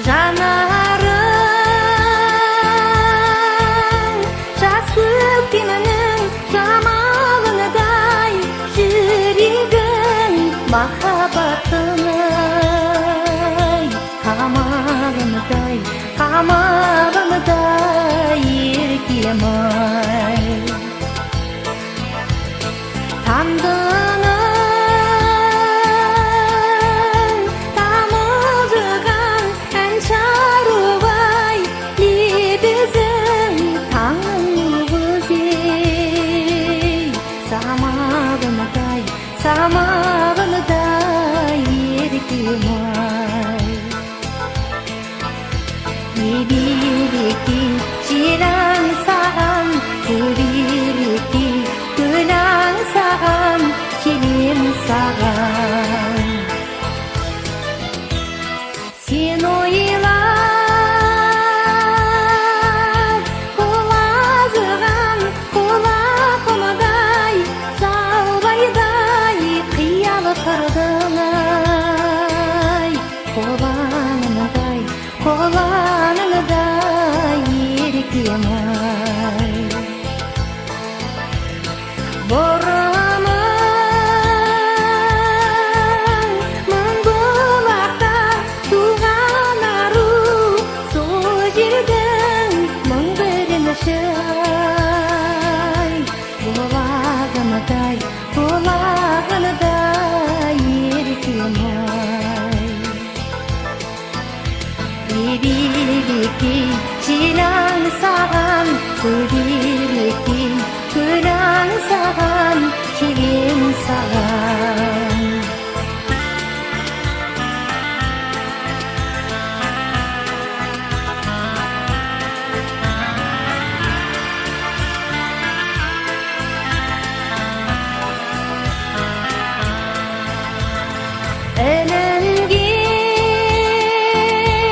Жанарың жас көктемнің жамалындай, жүрегің махаббатындай, қамалындай, қамалындай еркем-ай. Таңдының тамылжыған ән шарубай, лебізің таңның өзей, самалындай, самалындай еркем-ай. Ебелеке желаң саған, көбелеке көләң саған, келем саған. Сен ойлап құлазыған құлақымдай, салбайдай қиялы қырдың-ай. Қоланыңдай, қоланыңдай еркем-ай. Бұрымың мың бұлақта туған ару, сол жердің мың бірінші-ай. Бұлағындай, бұлағындай еркем-ай. Ебелеке желаң саған, көбелеке көләң саған, келем саған.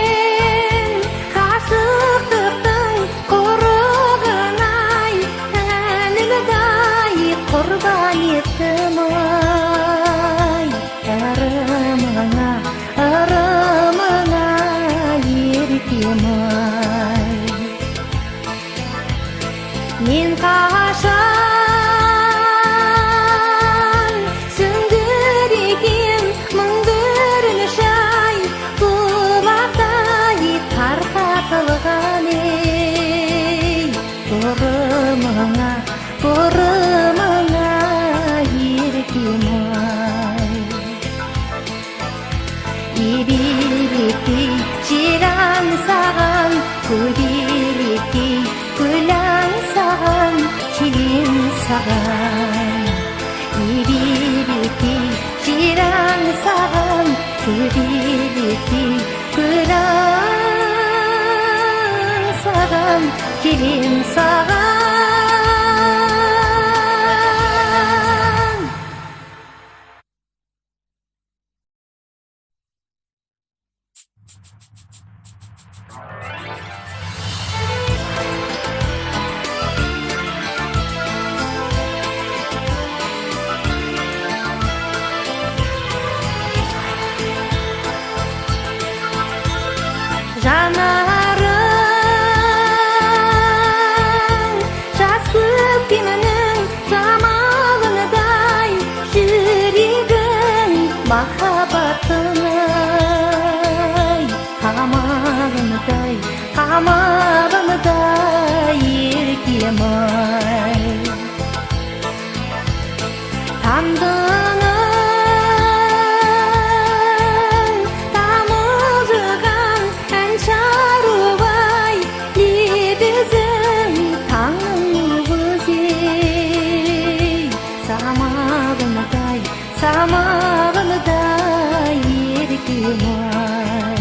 Ілінген ғашықтықтың құрығын-ай, әнімдай құрбан еттім-ай. Ырымыңа, ырымыңа еркем-ай. Мен қашан сөндірген мың көрініш-ай, бұлақтай тарқатылған ей. Бұрымыңа, бұрымыңа еркем-ай. Ебелеке желаң саған, көбелеке көләң саған, келем саған. Ебелеке желаң саған, көбелеке көләң саған, келем саған. Жанарың жас көктемнің жамалындай, жүрегің махаббатындай, қамалындай, қамалындай еркем-ай. Таңдының тамылжыған ән шарубай, лебізің таңның өзей, самалындай, самалындай еркем-ай.